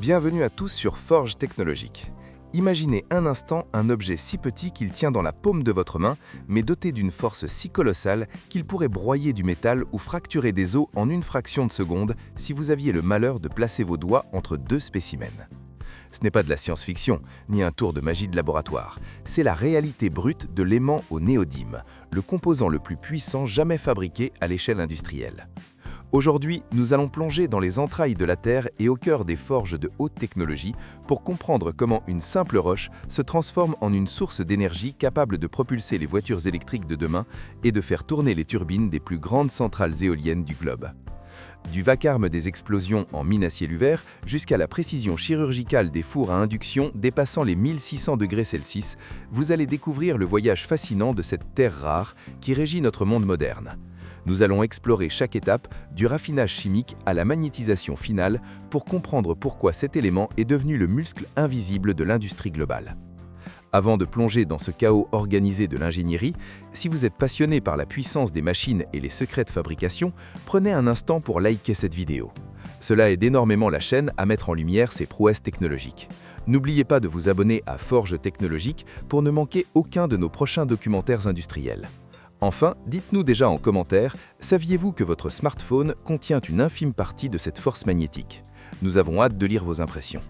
Bienvenue à tous sur Forge Technologique. Imaginez un instant un objet si petit qu'il tient dans la paume de votre main, mais doté d'une force si colossale qu'il pourrait broyer du métal ou fracturer des os en une fraction de seconde si vous aviez le malheur de placer vos doigts entre deux spécimens. Ce n'est pas de la science-fiction, ni un tour de magie de laboratoire. C'est la réalité brute de l'aimant au néodyme, le composant le plus puissant jamais fabriqué à l'échelle industrielle. Aujourd'hui, nous allons plonger dans les entrailles de la Terre et au cœur des forges de haute technologie pour comprendre comment une simple roche se transforme en une source d'énergie capable de propulser les voitures électriques de demain et de faire tourner les turbines des plus grandes centrales éoliennes du globe. Du vacarme des explosions en mine à ciel ouvert jusqu'à la précision chirurgicale des fours à induction dépassant les 1600 degrés Celsius, vous allez découvrir le voyage fascinant de cette terre rare qui régit notre monde moderne. Nous allons explorer chaque étape, du raffinage chimique à la magnétisation finale, pour comprendre pourquoi cet élément est devenu le muscle invisible de l'industrie globale. Avant de plonger dans ce chaos organisé de l'ingénierie, si vous êtes passionné par la puissance des machines et les secrets de fabrication, prenez un instant pour liker cette vidéo. Cela aide énormément la chaîne à mettre en lumière ses prouesses technologiques. N'oubliez pas de vous abonner à Forge Technologique pour ne manquer aucun de nos prochains documentaires industriels. Enfin, dites-nous déjà en commentaire, saviez-vous que votre smartphone contient une infime partie de cette force magnétique? Nous avons hâte de lire vos impressions.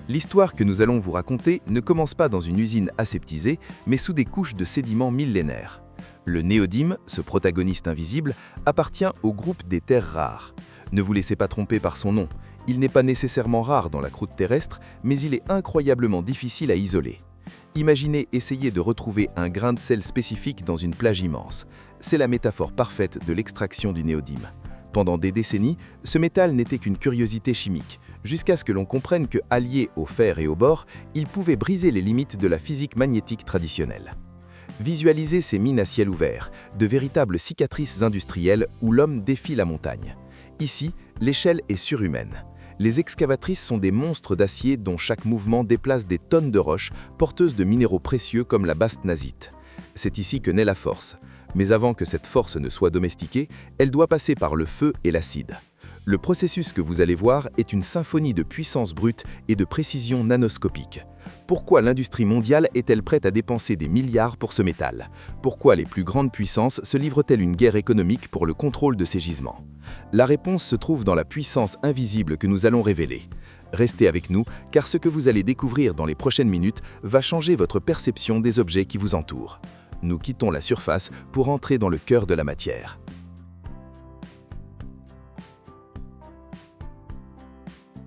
L'histoire que nous allons vous raconter ne commence pas dans une usine aseptisée, mais sous des couches de sédiments millénaires. Le néodyme, ce protagoniste invisible, appartient au groupe des terres rares. Ne vous laissez pas tromper par son nom. Il n'est pas nécessairement rare dans la croûte terrestre, mais il est incroyablement difficile à isoler. Imaginez essayer de retrouver un grain de sel spécifique dans une plage immense. C'est la métaphore parfaite de l'extraction du néodyme. Pendant des décennies, ce métal n'était qu'une curiosité chimique, jusqu'à ce que l'on comprenne que, allié au fer et au bore, il pouvait briser les limites de la physique magnétique traditionnelle. Visualisez ces mines à ciel ouvert, de véritables cicatrices industrielles où l'homme défie la montagne. Ici, l'échelle est surhumaine. Les excavatrices sont des monstres d'acier dont chaque mouvement déplace des tonnes de roches porteuses de minéraux précieux comme la bastnasite. C'est ici que naît la force. Mais avant que cette force ne soit domestiquée, elle doit passer par le feu et l'acide. Le processus que vous allez voir est une symphonie de puissance brute et de précision nanoscopique. Pourquoi l'industrie mondiale est-elle prête à dépenser des milliards pour ce métal? Pourquoi les plus grandes puissances se livrent-elles une guerre économique pour le contrôle de ces gisements? La réponse se trouve dans la puissance invisible que nous allons révéler. Restez avec nous, car ce que vous allez découvrir dans les prochaines minutes va changer votre perception des objets qui vous entourent. Nous quittons la surface pour entrer dans le cœur de la matière.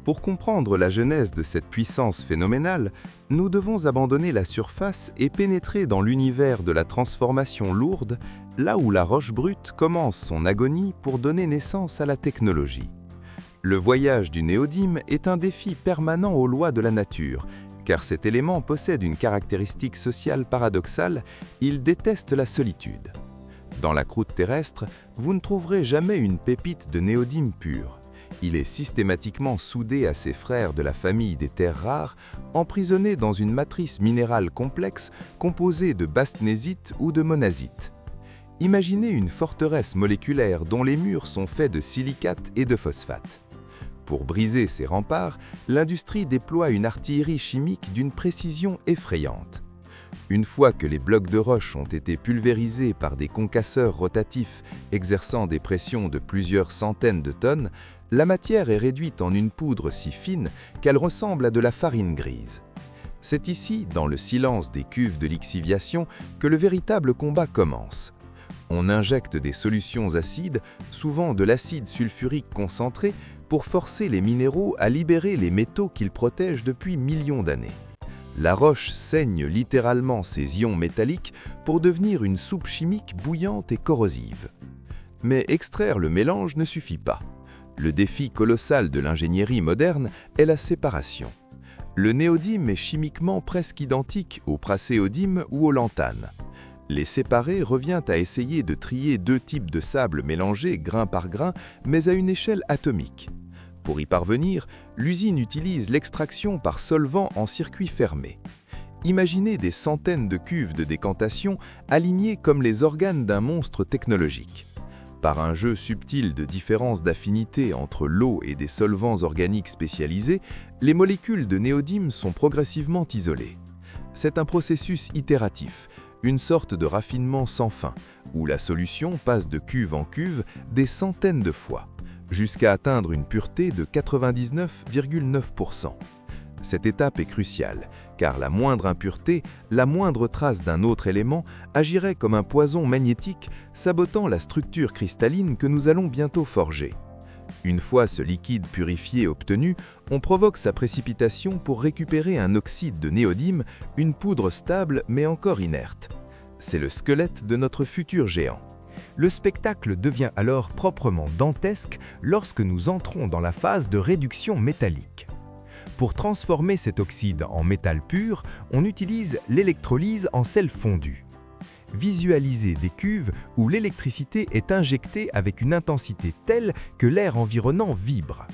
Pour comprendre la genèse de cette puissance phénoménale, nous devons abandonner la surface et pénétrer dans l'univers de la transformation lourde, là où la roche brute commence son agonie pour donner naissance à la technologie. Le voyage du néodyme est un défi permanent aux lois de la nature, car cet élément possède une caractéristique sociale paradoxale, il déteste la solitude. Dans la croûte terrestre, vous ne trouverez jamais une pépite de néodyme pur. Il est systématiquement soudé à ses frères de la famille des terres rares, emprisonné dans une matrice minérale complexe composée de bastnésite ou de monazite. Imaginez une forteresse moléculaire dont les murs sont faits de silicate et de phosphate. Pour briser ces remparts, l'industrie déploie une artillerie chimique d'une précision effrayante. Une fois que les blocs de roche ont été pulvérisés par des concasseurs rotatifs exerçant des pressions de plusieurs centaines de tonnes, la matière est réduite en une poudre si fine qu'elle ressemble à de la farine grise. C'est ici, dans le silence des cuves de lixiviation, que le véritable combat commence. On injecte des solutions acides, souvent de l'acide sulfurique concentré, pour forcer les minéraux à libérer les métaux qu'ils protègent depuis millions d'années. La roche saigne littéralement ses ions métalliques pour devenir une soupe chimique bouillante et corrosive. Mais extraire le mélange ne suffit pas. Le défi colossal de l'ingénierie moderne est la séparation. Le néodyme est chimiquement presque identique au praséodyme ou au lantane. Les séparer revient à essayer de trier deux types de sable mélangés grain par grain, mais à une échelle atomique. Pour y parvenir, l'usine utilise l'extraction par solvant en circuit fermé. Imaginez des centaines de cuves de décantation alignées comme les organes d'un monstre technologique. Par un jeu subtil de différences d'affinité entre l'eau et des solvants organiques spécialisés, les molécules de néodyme sont progressivement isolées. C'est un processus itératif, une sorte de raffinement sans fin, où la solution passe de cuve en cuve des centaines de fois, jusqu'à atteindre une pureté de 99,9%. Cette étape est cruciale, car la moindre impureté, la moindre trace d'un autre élément agirait comme un poison magnétique, sabotant la structure cristalline que nous allons bientôt forger. Une fois ce liquide purifié obtenu, on provoque sa précipitation pour récupérer un oxyde de néodyme, une poudre stable mais encore inerte. C'est le squelette de notre futur géant. Le spectacle devient alors proprement dantesque lorsque nous entrons dans la phase de réduction métallique. Pour transformer cet oxyde en métal pur, on utilise l'électrolyse en sel fondu. Visualisez des cuves où l'électricité est injectée avec une intensité telle que l'air environnant vibre.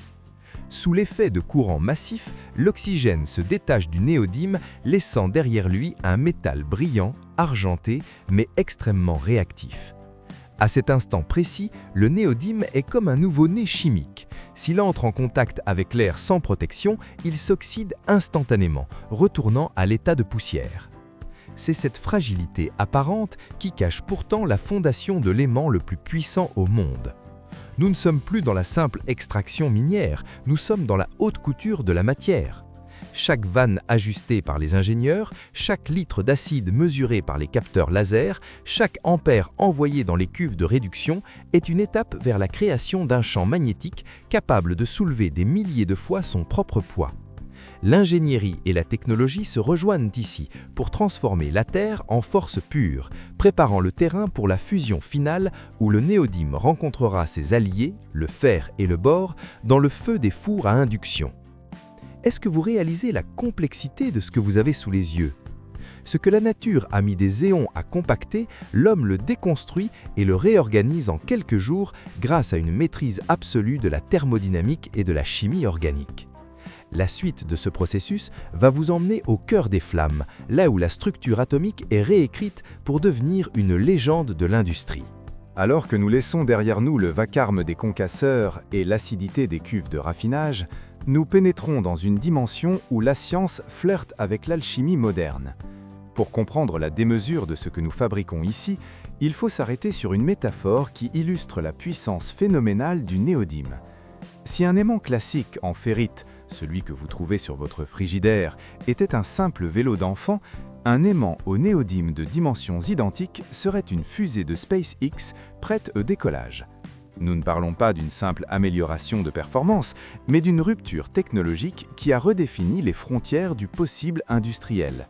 Sous l'effet de courants massifs, l'oxygène se détache du néodyme, laissant derrière lui un métal brillant, argenté, mais extrêmement réactif. À cet instant précis, le néodyme est comme un nouveau-né chimique. S'il entre en contact avec l'air sans protection, il s'oxyde instantanément, retournant à l'état de poussière. C'est cette fragilité apparente qui cache pourtant la fondation de l'aimant le plus puissant au monde. Nous ne sommes plus dans la simple extraction minière, nous sommes dans la haute couture de la matière. Chaque vanne ajustée par les ingénieurs, chaque litre d'acide mesuré par les capteurs laser, chaque ampère envoyé dans les cuves de réduction est une étape vers la création d'un champ magnétique capable de soulever des milliers de fois son propre poids. L'ingénierie et la technologie se rejoignent ici pour transformer la Terre en force pure, préparant le terrain pour la fusion finale où le néodyme rencontrera ses alliés, le fer et le bore, dans le feu des fours à induction. Est-ce que vous réalisez la complexité de ce que vous avez sous les yeux? Ce que la nature a mis des éons à compacter, l'homme le déconstruit et le réorganise en quelques jours grâce à une maîtrise absolue de la thermodynamique et de la chimie organique. La suite de ce processus va vous emmener au cœur des flammes, là où la structure atomique est réécrite pour devenir une légende de l'industrie. Alors que nous laissons derrière nous le vacarme des concasseurs et l'acidité des cuves de raffinage, nous pénétrons dans une dimension où la science flirte avec l'alchimie moderne. Pour comprendre la démesure de ce que nous fabriquons ici, il faut s'arrêter sur une métaphore qui illustre la puissance phénoménale du néodyme. Si un aimant classique en ferrite, celui que vous trouvez sur votre frigidaire, était un simple vélo d'enfant, un aimant au néodyme de dimensions identiques serait une fusée de SpaceX prête au décollage. Nous ne parlons pas d'une simple amélioration de performance, mais d'une rupture technologique qui a redéfini les frontières du possible industriel.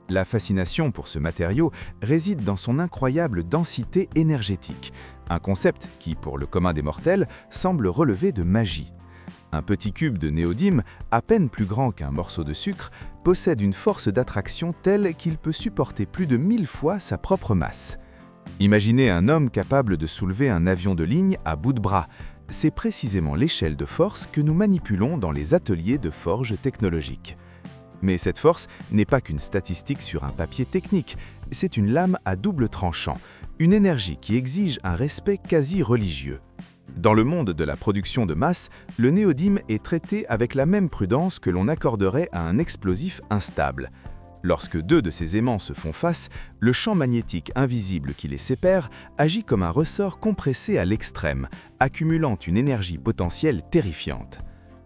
La fascination pour ce matériau réside dans son incroyable densité énergétique, un concept qui, pour le commun des mortels, semble relever de magie. Un petit cube de néodyme, à peine plus grand qu'un morceau de sucre, possède une force d'attraction telle qu'il peut supporter plus de 1000 fois sa propre masse. Imaginez un homme capable de soulever un avion de ligne à bout de bras. C'est précisément l'échelle de force que nous manipulons dans les ateliers de forge technologique. Mais cette force n'est pas qu'une statistique sur un papier technique, c'est une lame à double tranchant, une énergie qui exige un respect quasi religieux. Dans le monde de la production de masse, le néodyme est traité avec la même prudence que l'on accorderait à un explosif instable. Lorsque deux de ces aimants se font face, le champ magnétique invisible qui les sépare agit comme un ressort compressé à l'extrême, accumulant une énergie potentielle terrifiante.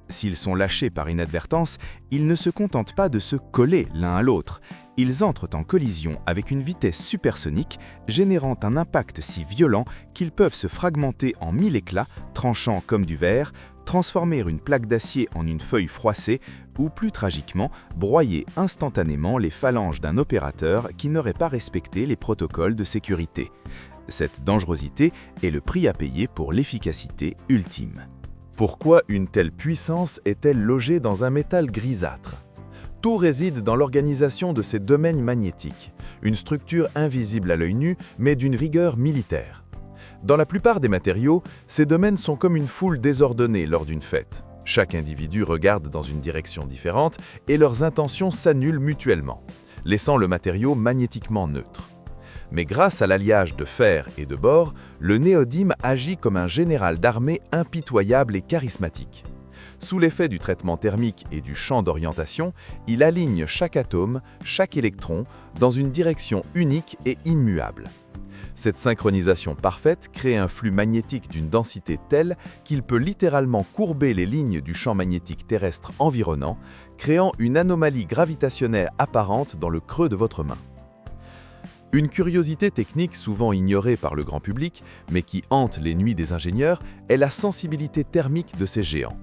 S'ils sont lâchés par inadvertance, ils ne se contentent pas de se coller l'un à l'autre. Ils entrent en collision avec une vitesse supersonique, générant un impact si violent qu'ils peuvent se fragmenter en 1000 éclats, tranchant comme du verre, transformer une plaque d'acier en une feuille froissée ou, plus tragiquement, broyer instantanément les phalanges d'un opérateur qui n'aurait pas respecté les protocoles de sécurité. Cette dangerosité est le prix à payer pour l'efficacité ultime. Pourquoi une telle puissance est-elle logée dans un métal grisâtre? Tout réside dans l'organisation de ces domaines magnétiques, une structure invisible à l'œil nu, mais d'une rigueur militaire. Dans la plupart des matériaux, ces domaines sont comme une foule désordonnée lors d'une fête. Chaque individu regarde dans une direction différente et leurs intentions s'annulent mutuellement, laissant le matériau magnétiquement neutre. Mais grâce à l'alliage de fer et de bore, le néodyme agit comme un général d'armée impitoyable et charismatique. Sous l'effet du traitement thermique et du champ d'orientation, il aligne chaque atome, chaque électron, dans une direction unique et immuable. Cette synchronisation parfaite crée un flux magnétique d'une densité telle qu'il peut littéralement courber les lignes du champ magnétique terrestre environnant, créant une anomalie gravitationnelle apparente dans le creux de votre main. Une curiosité technique souvent ignorée par le grand public, mais qui hante les nuits des ingénieurs, est la sensibilité thermique de ces géants.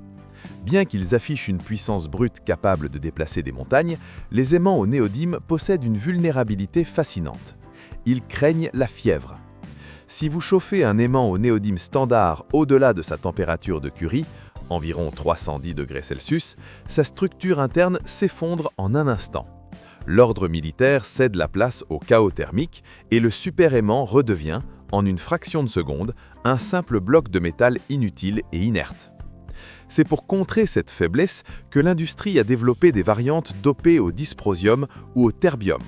Bien qu'ils affichent une puissance brute capable de déplacer des montagnes, les aimants au néodyme possèdent une vulnérabilité fascinante. Ils craignent la fièvre. Si vous chauffez un aimant au néodyme standard au-delà de sa température de Curie, environ 310 degrés Celsius, sa structure interne s'effondre en un instant. L'ordre militaire cède la place au chaos thermique et le super-aimant redevient, en une fraction de seconde, un simple bloc de métal inutile et inerte. C'est pour contrer cette faiblesse que l'industrie a développé des variantes dopées au dysprosium ou au terbium.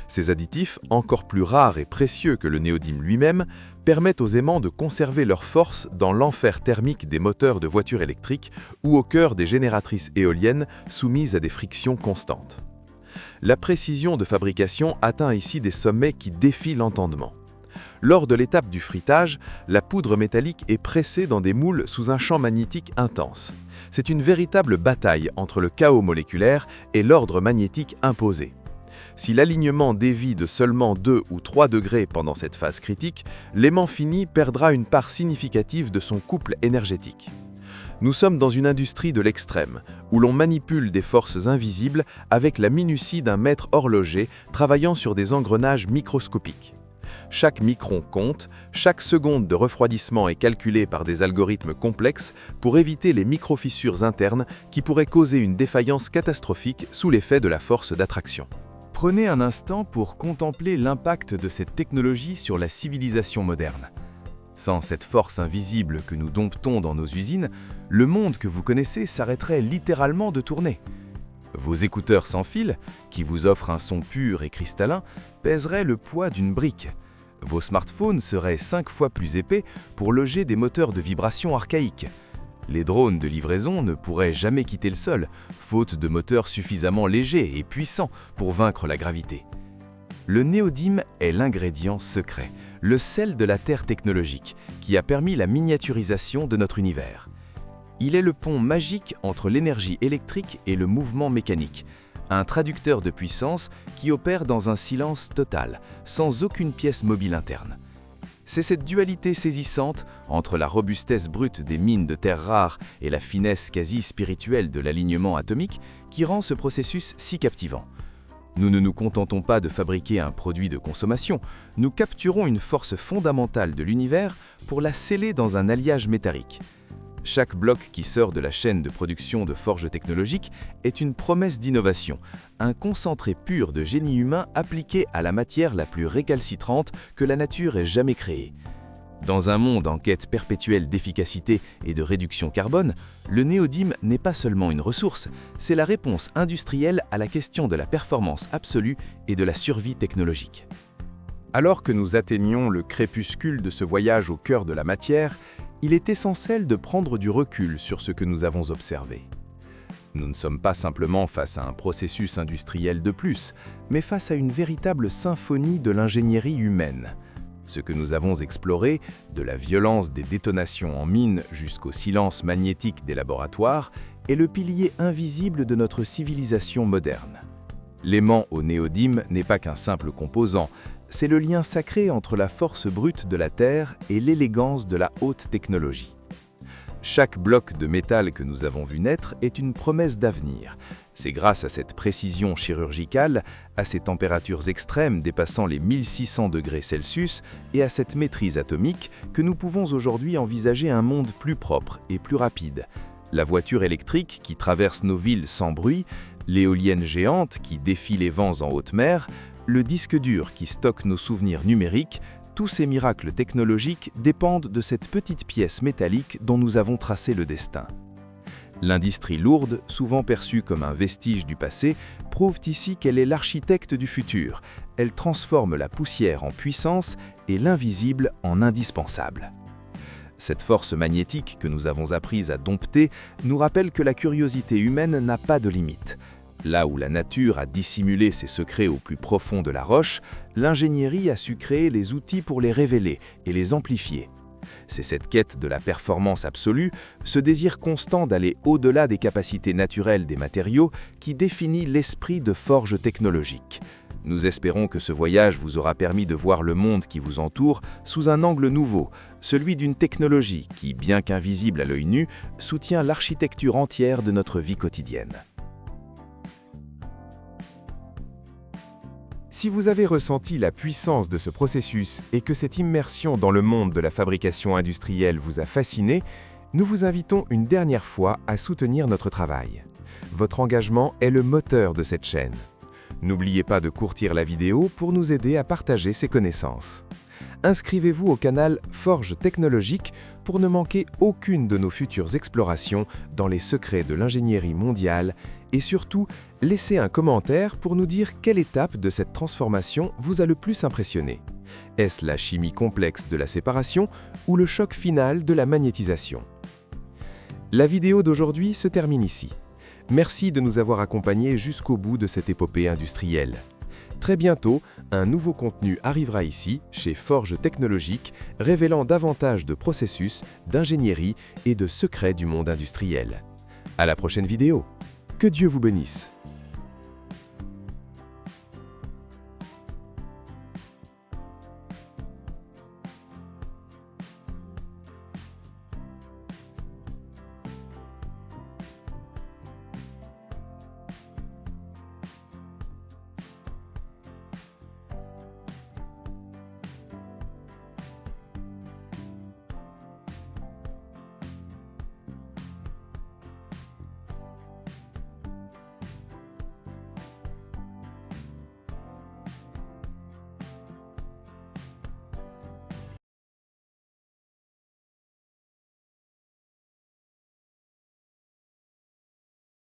Ces additifs, encore plus rares et précieux que le néodyme lui-même, permettent aux aimants de conserver leur force dans l'enfer thermique des moteurs de voitures électriques ou au cœur des génératrices éoliennes soumises à des frictions constantes. La précision de fabrication atteint ici des sommets qui défient l'entendement. Lors de l'étape du frittage, la poudre métallique est pressée dans des moules sous un champ magnétique intense. C'est une véritable bataille entre le chaos moléculaire et l'ordre magnétique imposé. Si l'alignement dévie de seulement 2 ou 3 degrés pendant cette phase critique, l'aimant fini perdra une part significative de son couple énergétique. Nous sommes dans une industrie de l'extrême, où l'on manipule des forces invisibles avec la minutie d'un maître horloger travaillant sur des engrenages microscopiques. Chaque micron compte, chaque seconde de refroidissement est calculée par des algorithmes complexes pour éviter les micro-fissures internes qui pourraient causer une défaillance catastrophique sous l'effet de la force d'attraction. Prenez un instant pour contempler l'impact de cette technologie sur la civilisation moderne. Sans cette force invisible que nous domptons dans nos usines, le monde que vous connaissez s'arrêterait littéralement de tourner. Vos écouteurs sans fil, qui vous offrent un son pur et cristallin, pèseraient le poids d'une brique. Vos smartphones seraient 5 fois plus épais pour loger des moteurs de vibration archaïques. Les drones de livraison ne pourraient jamais quitter le sol, faute de moteurs suffisamment légers et puissants pour vaincre la gravité. Le néodyme est l'ingrédient secret, le sel de la Terre technologique, qui a permis la miniaturisation de notre univers. Il est le pont magique entre l'énergie électrique et le mouvement mécanique, un traducteur de puissance qui opère dans un silence total, sans aucune pièce mobile interne. C'est cette dualité saisissante entre la robustesse brute des mines de terres rares et la finesse quasi spirituelle de l'alignement atomique qui rend ce processus si captivant. Nous ne nous contentons pas de fabriquer un produit de consommation, nous capturons une force fondamentale de l'univers pour la sceller dans un alliage métallique. Chaque bloc qui sort de la chaîne de production de forges technologiques est une promesse d'innovation, un concentré pur de génie humain appliqué à la matière la plus récalcitrante que la nature ait jamais créée. Dans un monde en quête perpétuelle d'efficacité et de réduction carbone, le néodyme n'est pas seulement une ressource, c'est la réponse industrielle à la question de la performance absolue et de la survie technologique. Alors que nous atteignions le crépuscule de ce voyage au cœur de la matière, il est essentiel de prendre du recul sur ce que nous avons observé. Nous ne sommes pas simplement face à un processus industriel de plus, mais face à une véritable symphonie de l'ingénierie humaine. Ce que nous avons exploré, de la violence des détonations en mine jusqu'au silence magnétique des laboratoires, est le pilier invisible de notre civilisation moderne. L'aimant au néodyme n'est pas qu'un simple composant, c'est le lien sacré entre la force brute de la Terre et l'élégance de la haute technologie. Chaque bloc de métal que nous avons vu naître est une promesse d'avenir. C'est grâce à cette précision chirurgicale, à ces températures extrêmes dépassant les 1600 degrés Celsius et à cette maîtrise atomique que nous pouvons aujourd'hui envisager un monde plus propre et plus rapide. La voiture électrique qui traverse nos villes sans bruit, l'éolienne géante qui défie les vents en haute mer, le disque dur qui stocke nos souvenirs numériques, tous ces miracles technologiques dépendent de cette petite pièce métallique dont nous avons tracé le destin. L'industrie lourde, souvent perçue comme un vestige du passé, prouve ici qu'elle est l'architecte du futur. Elle transforme la poussière en puissance et l'invisible en indispensable. Cette force magnétique que nous avons apprise à dompter nous rappelle que la curiosité humaine n'a pas de limite. Là où la nature a dissimulé ses secrets au plus profond de la roche, l'ingénierie a su créer les outils pour les révéler et les amplifier. C'est cette quête de la performance absolue, ce désir constant d'aller au-delà des capacités naturelles des matériaux qui définit l'esprit de Forge Technologique. Nous espérons que ce voyage vous aura permis de voir le monde qui vous entoure sous un angle nouveau, celui d'une technologie qui, bien qu'invisible à l'œil nu, soutient l'architecture entière de notre vie quotidienne. Si vous avez ressenti la puissance de ce processus et que cette immersion dans le monde de la fabrication industrielle vous a fasciné, nous vous invitons une dernière fois à soutenir notre travail. Votre engagement est le moteur de cette chaîne. N'oubliez pas de courtir la vidéo pour nous aider à partager ces connaissances. Inscrivez-vous au canal Forge Technologique pour ne manquer aucune de nos futures explorations dans les secrets de l'ingénierie mondiale et surtout, laissez un commentaire pour nous dire quelle étape de cette transformation vous a le plus impressionné. Est-ce la chimie complexe de la séparation ou le choc final de la magnétisation? La vidéo d'aujourd'hui se termine ici. Merci de nous avoir accompagnés jusqu'au bout de cette épopée industrielle. Très bientôt, un nouveau contenu arrivera ici, chez Forge Technologique, révélant davantage de processus, d'ingénierie et de secrets du monde industriel. À la prochaine vidéo. Que Dieu vous bénisse.